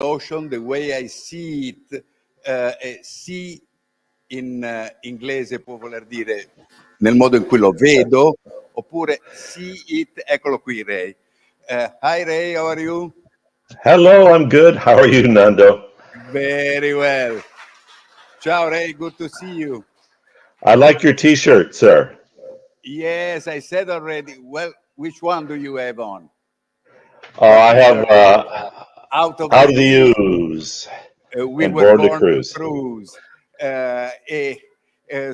ocean, the way I see it, see in inglese può voler dire nel modo in cui lo vedo, oppure see it, eccolo qui Ray. Hi Ray, how are you? Hello, I'm good. How are you, Nando? Very well. Ciao Ray, good to see you. I like your t-shirt, sir. Yes, I said already. Well, which one do you have on? I have out of the Ooze we and were Born to born Cruise. to cruise.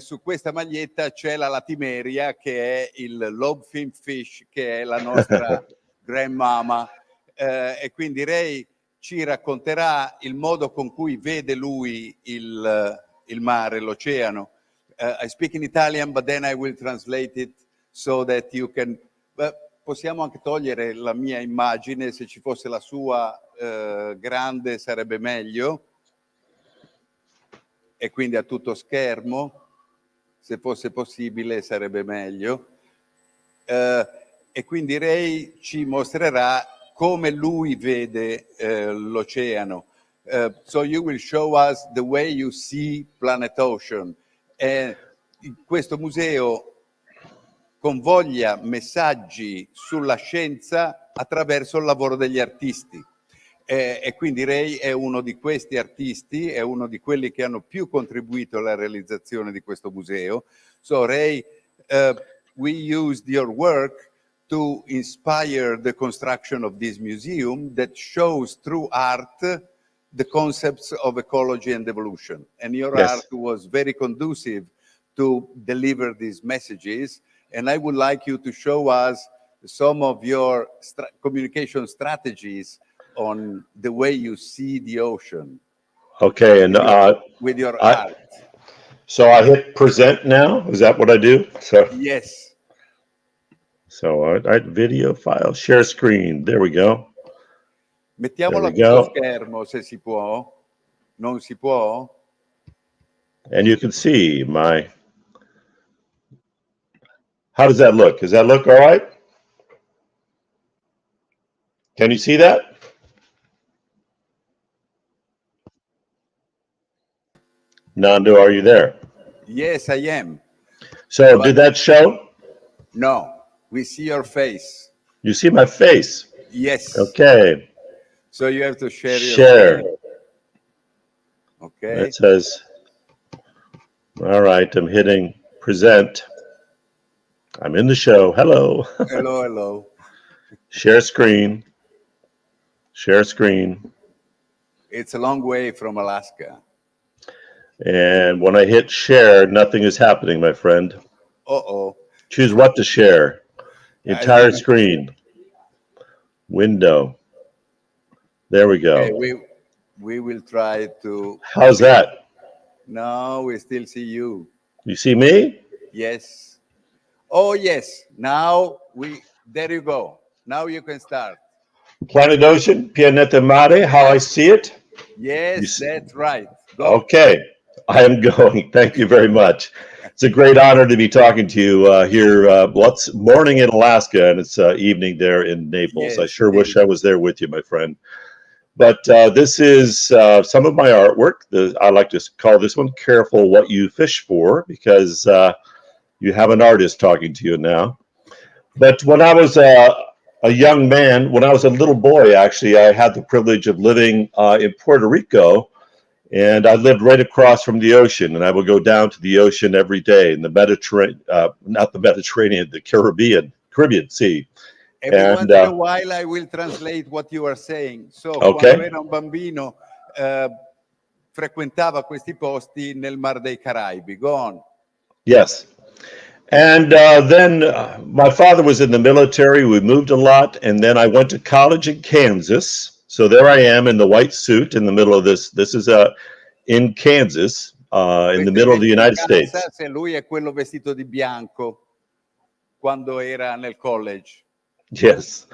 Su questa maglietta c'è la latimeria, che è il lobe fin fish, che è la nostra grandmama, e quindi Ray ci racconterà il modo con cui vede lui il mare, l'oceano. I speak in Italian, but then I will translate it so that you can... possiamo anche togliere la mia immagine, se ci fosse la sua grande sarebbe meglio, e quindi a tutto schermo, se fosse possibile sarebbe meglio. E quindi Ray ci mostrerà come lui vede l'oceano. So you will show us the way you see Planet Ocean. Questo museo convoglia messaggi sulla scienza attraverso il lavoro degli artisti. E quindi Ray è uno di questi artisti, è uno di quelli che hanno più contribuito alla realizzazione di questo museo. So Ray, we used your work to inspire the construction of this museum that shows through art the concepts of ecology and evolution. And your art was very conducive to deliver these messages. And I would like you to show us some of your communication strategies on the way you see the ocean. Okay, and with your art. So I hit present now. Is that what I do? So yes. So I video file, share screen. There we go. Mettiamolo a tutto schermo se si può. Non si può? And you can see my... How does that look? Does that look all right? Can you see that? Nando, are you there? Yes, I am. So did that show? No, we see your face. You see my face? Yes. Okay. So you have to share your screen. Okay. It says, all right, I'm hitting present. I'm in the show. Hello. Hello, hello. Share screen. Share screen. It's a long way from Alaska. And when I hit share, nothing is happening, my friend. Uh-oh. Choose what to share. Entire screen. Window. There we go. Okay, we will try to... How's that? No, we still see you. You see me? Yes. Oh, yes. Now there you go. Now you can start. Planet Ocean, Pianeta Mare, how I see it? Yes, that's right. Go. Okay, I am going. Thank you very much. It's a great honor to be talking to you here. It's morning in Alaska, and it's evening there in Naples. Yes, I sure wish I was there with you, my friend. But this is some of my artwork. I like to call this one Careful What You Fish For, because you have an artist talking to you now. But when I was a young man, when I was a little boy, actually, I had the privilege of living in Puerto Rico, and I lived right across from the ocean, and I would go down to the ocean every day in the Mediterranean, not the Mediterranean, the Caribbean Sea. Every once in a while I will translate what you are saying. So, quando era un bambino, frequentava questi posti nel Mar dei Caraibi. Go on. Yes. And then my father was in the military. We moved a lot. And then I went to college in Kansas. So there I am in the white suit in the middle of this. This is in Kansas, in the middle of the United States. Lui è quello vestito di bianco quando era nel college. Yes.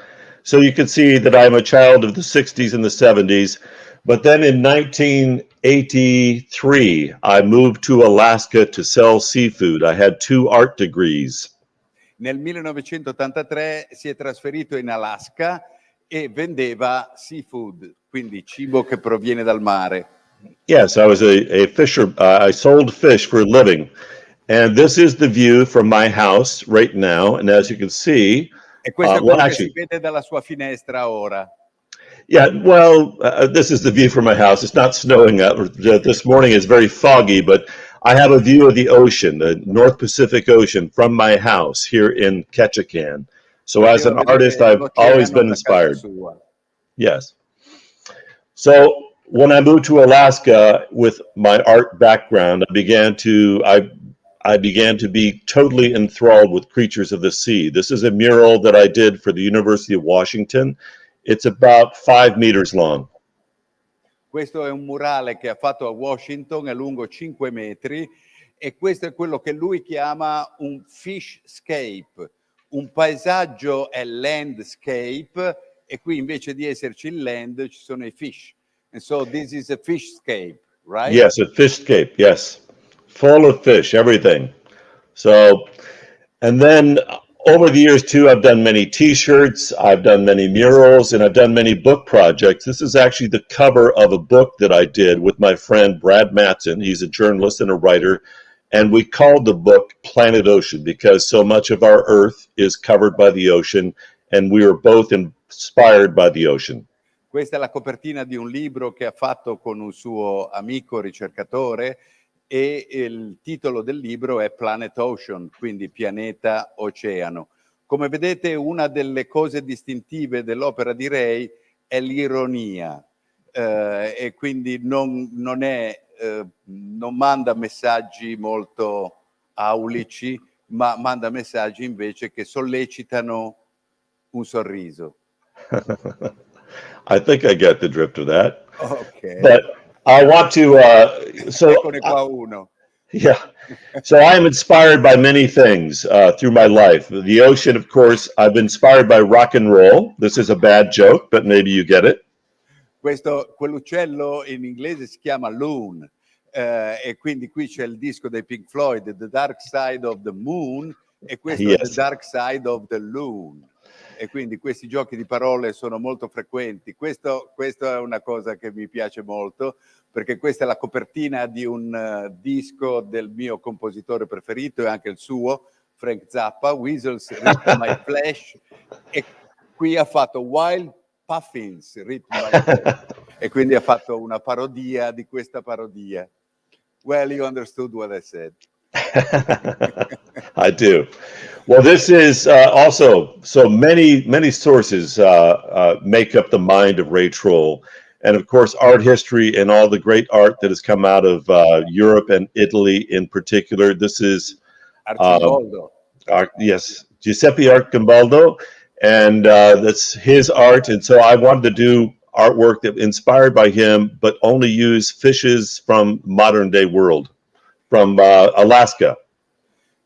So you can see that I'm a child of the 60s and the 70s. But then in 1983, I moved to Alaska to sell seafood. I had 2 art degrees. Nel 1983 si è trasferito in Alaska e vendeva seafood, quindi cibo che proviene dal mare. Yes, I was a fisher. I sold fish for a living. And this is the view from my house right now. And as you can see, E questo è quello che si vede dalla sua finestra ora. Yeah, well, this is the view from my house. It's not snowing out. This morning is very foggy, but I have a view of the ocean, the North Pacific Ocean, from my house here in Ketchikan. So as an artist, I've always been inspired. Yes. So when I moved to Alaska with my art background, I began to be totally enthralled with creatures of the sea. This is a mural that I did for the University of Washington. It's about 5 meters long. Questo è un murale che ha fatto a Washington, è lungo 5 metri, e questo è quello che lui chiama un fishscape. Un paesaggio è landscape, e qui invece di esserci il land ci sono i fish. And so this is a fishscape, right? Yes, a fishscape, yes. Full of fish, everything. So, and then over the years too, I've done many t-shirts, I've done many murals, and I've done many book projects. This is actually the cover of a book that I did with my friend Brad Matson. He's a journalist and a writer. And we called the book Planet Ocean because so much of our Earth is covered by the ocean, and we were both inspired by the ocean. Questa è la copertina di un libro che ha fatto con un suo amico ricercatore, e il titolo del libro è Planet Ocean, quindi pianeta oceano. Come vedete, una delle cose distintive dell'opera di Ray è l'ironia, e quindi non manda messaggi molto aulici, ma manda messaggi invece che sollecitano un sorriso. I think I get the drift of that. Okay. But I want to, Eccone qua uno. Yeah. So I am inspired by many things through my life. The ocean, of course, I've been inspired by rock and roll. This is a bad joke, but maybe you get it. Quell'uccello in inglese si chiama loon, e quindi qui c'è il disco dei Pink Floyd, The Dark Side of the Moon, e questo è The Dark Side of the Loon. E quindi questi giochi di parole sono molto frequenti. Questo è una cosa che mi piace molto, perché questa è la copertina di un disco del mio compositore preferito e anche il suo, Frank Zappa, Weasels Rip My Flesh, e qui ha fatto Wild Puffins Rip My Flesh, e quindi ha fatto una parodia di questa parodia. Well, you understood what I said. I do. Well, this is also, so many sources make up the mind of Ray Troll. And of course, art history and all the great art that has come out of Europe and Italy in particular. This is yes, Giuseppe Arcimboldo, and that's his art. And so I wanted to do artwork that inspired by him, but only use fishes from modern day world, from Alaska.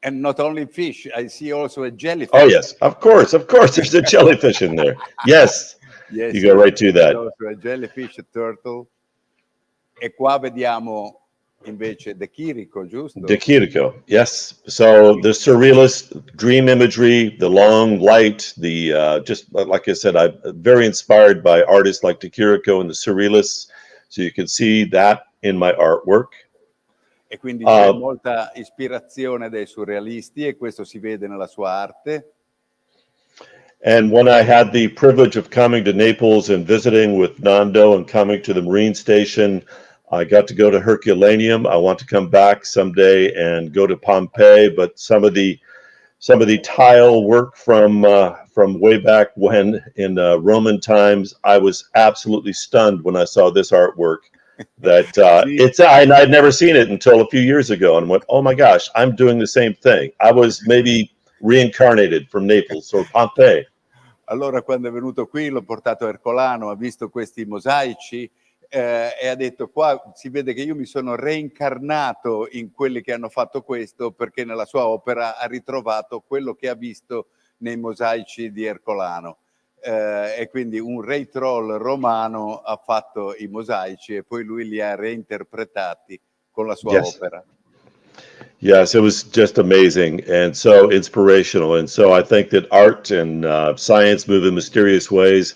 And not only fish, I see also a jellyfish. Oh yes, of course, there's a jellyfish in there. Yes, yes, you go right to that. Also a jellyfish, a turtle. E qua vediamo invece De Chirico, giusto? De Chirico, yes. So the surrealist dream imagery, the long light, the just like I said, I'm very inspired by artists like De Chirico and the surrealists. So you can see that in my artwork. E quindi c'è molta ispirazione dai surrealisti, e questo si vede nella sua arte. And when I had the privilege of coming to Naples and visiting with Nando and coming to the Marine Station, I got to go to Herculaneum. I want to come back someday and go to Pompeii, but some of the tile work from way back when in Roman times, I was absolutely stunned when I saw this artwork. That I'd never seen it until a few years ago, and went, oh my gosh, I'm doing the same thing. I was maybe reincarnated from Naples or Pompeii. Allora, quando è venuto qui, l'ho portato a Ercolano, ha visto questi mosaici, e ha detto: qua si vede che io mi sono reincarnato in quelli che hanno fatto questo, perché nella sua opera ha ritrovato quello che ha visto nei mosaici di Ercolano. E quindi un Ray Troll romano ha fatto i mosaici e poi lui li ha reinterpretati con la sua opera. Yes, it was just amazing and so inspirational. And so I think that art and science move in mysterious ways.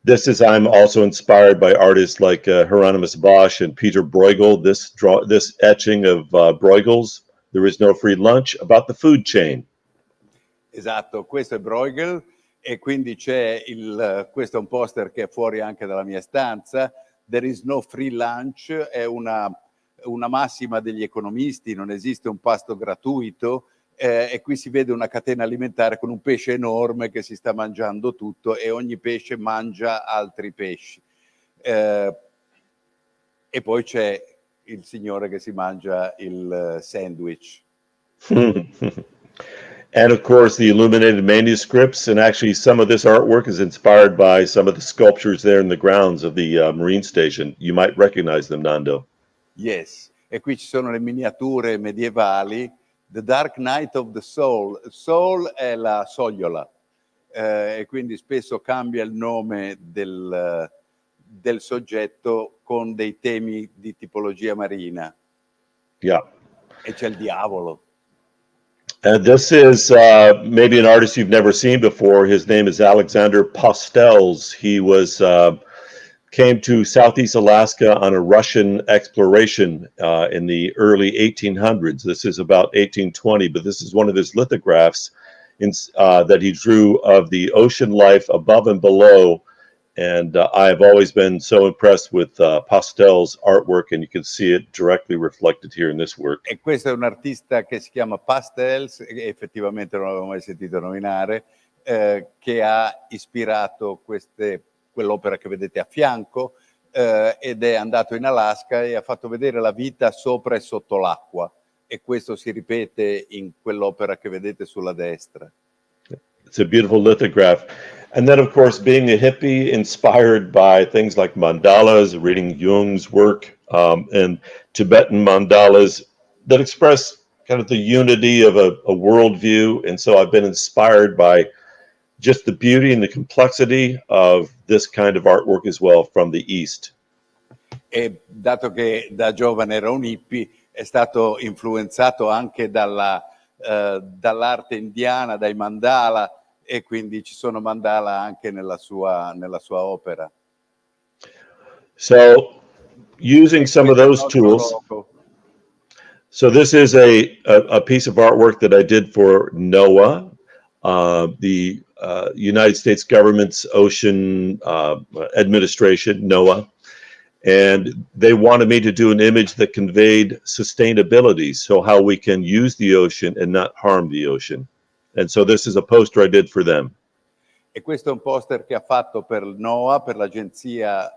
This is, I'm also inspired by artists like Hieronymus Bosch and Peter Bruegel. This etching of Bruegel's There is no free lunch, about the food chain. Esatto, questo è Bruegel e quindi questo è un poster che è fuori anche dalla mia stanza. There is no free lunch è una massima degli economisti, non esiste un pasto gratuito e qui si vede una catena alimentare con un pesce enorme che si sta mangiando tutto e ogni pesce mangia altri pesci. E poi c'è il signore che si mangia il sandwich. And of course, the illuminated manuscripts, and actually some of this artwork is inspired by some of the sculptures there in the grounds of the Marine Station. You might recognize them, Nando. Yes, e qui ci sono le miniature medievali. The Dark Night of the Soul. Soul è la sogliola, e quindi spesso cambia il nome del soggetto con dei temi di tipologia marina. Yeah. E c'è il diavolo. This is maybe an artist you've never seen before. His name is Alexander Pastels. He came to Southeast Alaska on a Russian exploration in the early 1800s. This is about 1820, but this is one of his lithographs that he drew of the ocean life above and below. And I have always been so impressed with Pastel's artwork, and you can see it directly reflected here in this work. E questo è un artista che si chiama Pastels, e effettivamente non l'avevo mai sentito nominare, che ha ispirato quell'opera che vedete a fianco, ed è andato in Alaska e ha fatto vedere la vita sopra e sotto l'acqua. E questo si ripete in quell'opera che vedete sulla destra. It's a beautiful lithograph. And then, of course, being a hippie, inspired by things like mandalas, reading Jung's work, and Tibetan mandalas that express kind of the unity of a worldview. And so I've been inspired by just the beauty and the complexity of this kind of artwork as well from the East. E dato che da giovane era un hippie, è stato influenzato anche dall'arte indiana, dai mandala, e quindi ci sono mandala anche nella sua opera. So, using some of those tools. So this is a piece of artwork that I did for NOAA, the United States government's ocean administration, NOAA. And they wanted me to do an image that conveyed sustainability, so how we can use the ocean and not harm the ocean. And so this is a poster I did for them. E questo è un poster che ha fatto per il NOAA, per l'agenzia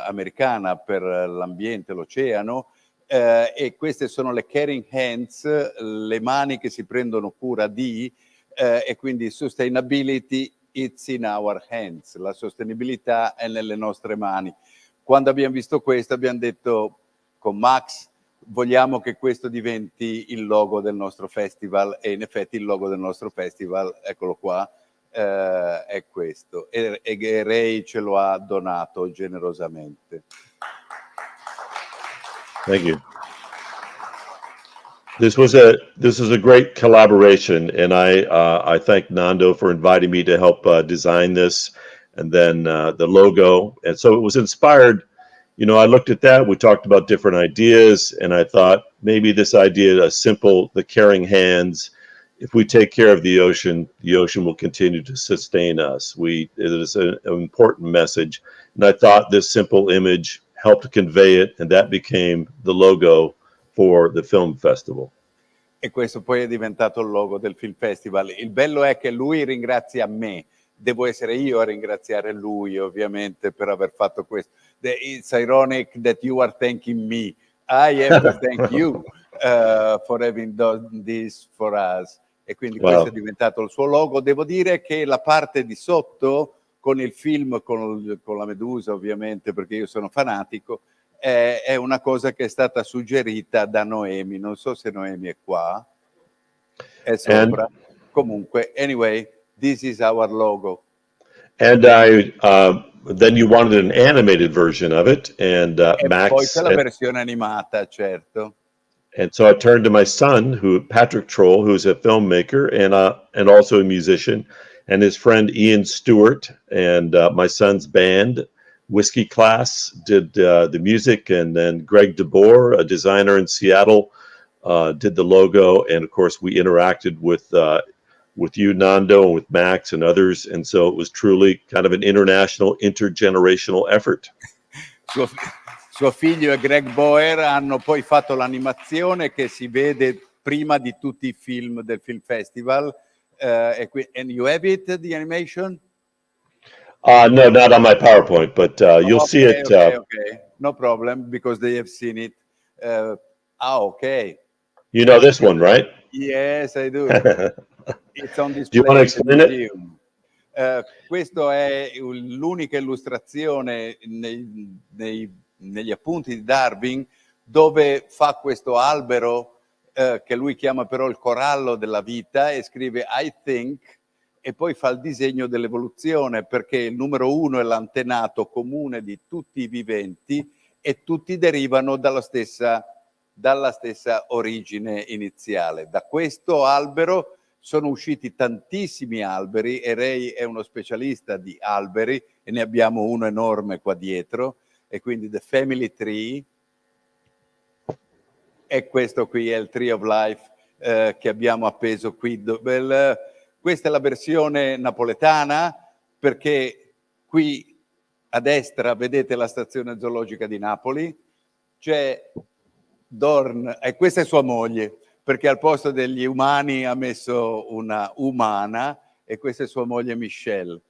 americana per l'ambiente, l'oceano, e queste sono le caring hands, le mani che si prendono cura di, e quindi sustainability, it's in our hands, la sostenibilità è nelle nostre mani. Quando abbiamo visto questo abbiamo detto con Max, vogliamo che questo diventi il logo del nostro festival, e in effetti il logo del nostro festival, eccolo qua, è questo, e Ray ce lo ha donato generosamente. Thank you. This was a great collaboration, and I thank Nando for inviting me to help design this, and then the logo. And so it was inspired. You know, I looked at that. We talked about different ideas, and I thought maybe this idea, the caring hands. If we take care of the ocean will continue to sustain us. It is an important message, and I thought this simple image helped to convey it, and that became the logo for the film festival. E questo poi è diventato il logo del film festival. Il bello è che lui ringrazia me, devo essere io a ringraziare lui ovviamente per aver fatto questo. It's ironic that you are thanking me. I have to thank you for having done this for us. E quindi questo è diventato il suo logo. Devo dire che la parte di sotto con il film, con la Medusa ovviamente, perché io sono fanatico, è una cosa che è stata suggerita da Noemi. Non so se Noemi è qua, è sopra. Comunque, anyway, this is our logo. And then you wanted an animated version of it, and Max. Poi c'è la versione animata, certo. And so I turned to my son, Patrick Troll, who's a filmmaker and also a musician, and his friend Ian Stewart, and my son's band, Whiskey Class, did the music, and then Greg DeBoer, a designer in Seattle, did the logo, and of course we interacted with you, Nando, and with Max and others, and so it was truly kind of an international, intergenerational effort. Suo figlio e Greg Boer hanno poi fatto l'animazione che si vede prima di tutti i film del Film Festival. And you have it, the animation? No, not on my PowerPoint, but you'll see it. Okay. No problem, because they have seen it. Okay. You know this one, right? Yes, I do. It's on display. Do you want to explain it? Questo è l'unica illustrazione negli appunti di Darwin, dove fa questo albero che lui chiama però il corallo della vita, e scrive I think, e poi fa il disegno dell'evoluzione, perché il numero 1 è l'antenato comune di tutti i viventi e tutti derivano dalla stessa origine iniziale. Da questo albero sono usciti tantissimi alberi, e Ray è uno specialista di alberi, e ne abbiamo uno enorme qua dietro, e quindi The Family Tree, e questo qui è il Tree of Life che abbiamo appeso qui. Questa è la versione napoletana, perché qui a destra vedete la stazione zoologica di Napoli, c'è Dohrn, e questa è sua moglie, perché al posto degli umani ha messo una umana, e questa è sua moglie Michelle.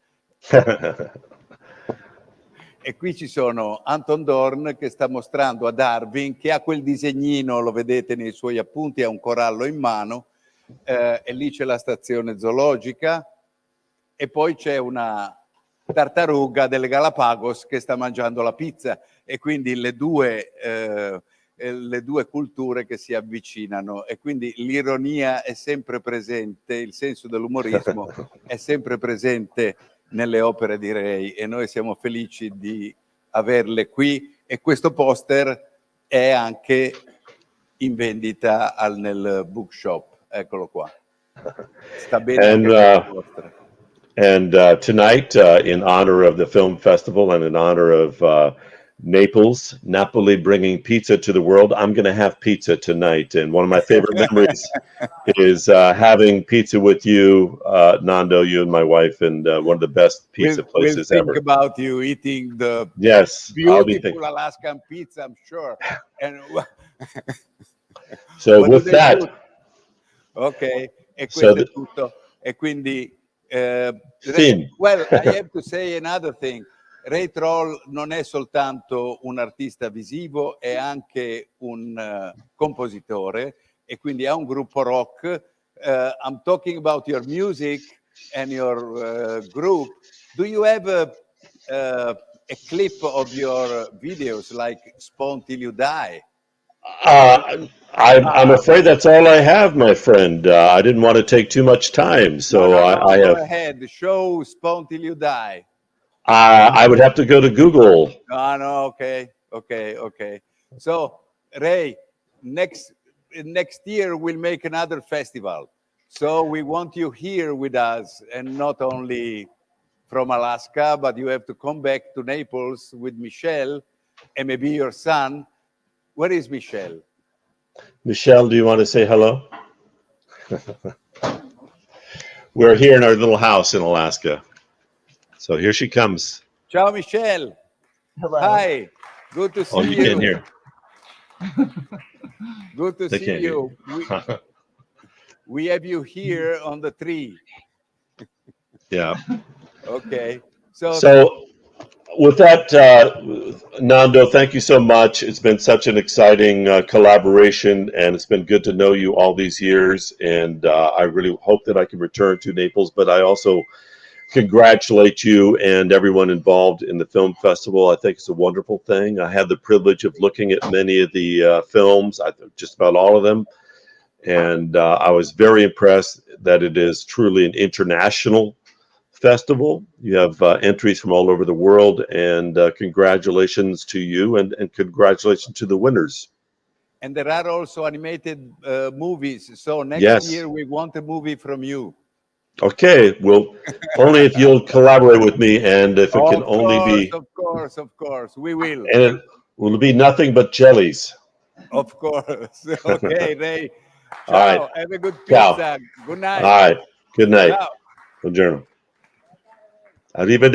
E qui ci sono Anton Dohrn che sta mostrando a Darwin, che ha quel disegnino, lo vedete nei suoi appunti, ha un corallo in mano, e lì c'è la stazione zoologica, e poi c'è una tartaruga delle Galapagos che sta mangiando la pizza, e quindi le due culture che si avvicinano, e quindi l'ironia è sempre presente, il senso dell'umorismo è sempre presente nelle opere di Ray, e noi siamo felici di averle qui, e questo poster è anche in vendita nel bookshop, eccolo qua. Sta bene anche questo poster. And tonight, in honor of the film festival and in honor of Napoli bringing pizza to the world, I'm going to have pizza tonight. And one of my favorite memories is having pizza with you, Nando, you and my wife, and one of the best pizza places we'll ever. Think about you eating the beautiful Alaskan pizza, I'm sure. And so with that. Ok, e questo è tutto. E quindi, well, I have to say another thing. Ray Troll non è soltanto un artista visivo, è anche un compositore, e quindi ha un gruppo rock. I'm talking about your music and your group. Do you have a clip of your videos like Spawn Till You Die? I'm afraid that's all I have, my friend. I didn't want to take too much time, so no, I go have. Ahead, show Spawn Till You Die. I would have to go to Google. No, okay. So, Ray, next year we'll make another festival. So we want you here with us, and not only from Alaska, but you have to come back to Naples with Michelle and maybe your son. Where is Michelle? Michelle, do you want to say hello? We're here in our little house in Alaska. So here she comes. Ciao, Michelle. Hello. Hi. Good to see you. Oh, you can't hear. Good to see you. We have you here on the tree. Yeah. Okay. So with that, Nando, thank you so much. It's been such an exciting collaboration, and it's been good to know you all these years. And I really hope that I can return to Naples, but I also congratulate you and everyone involved in the film festival. I think it's a wonderful thing. I had the privilege of looking at many of the films, just about all of them, and I was very impressed that it is truly an international festival. You have entries from all over the world, and congratulations to you, and congratulations to the winners. And there are also animated movies. So next year we want a movie from you. Okay, well, only if you'll collaborate with me, and if it can only be, Of course, we will. and it will be nothing but jellies. Of course. Okay, Ray. All right. Ciao. Have a good Ciao. pizza. Good All night. right. Good night. Ciao. Buongiorno. Arrivederci.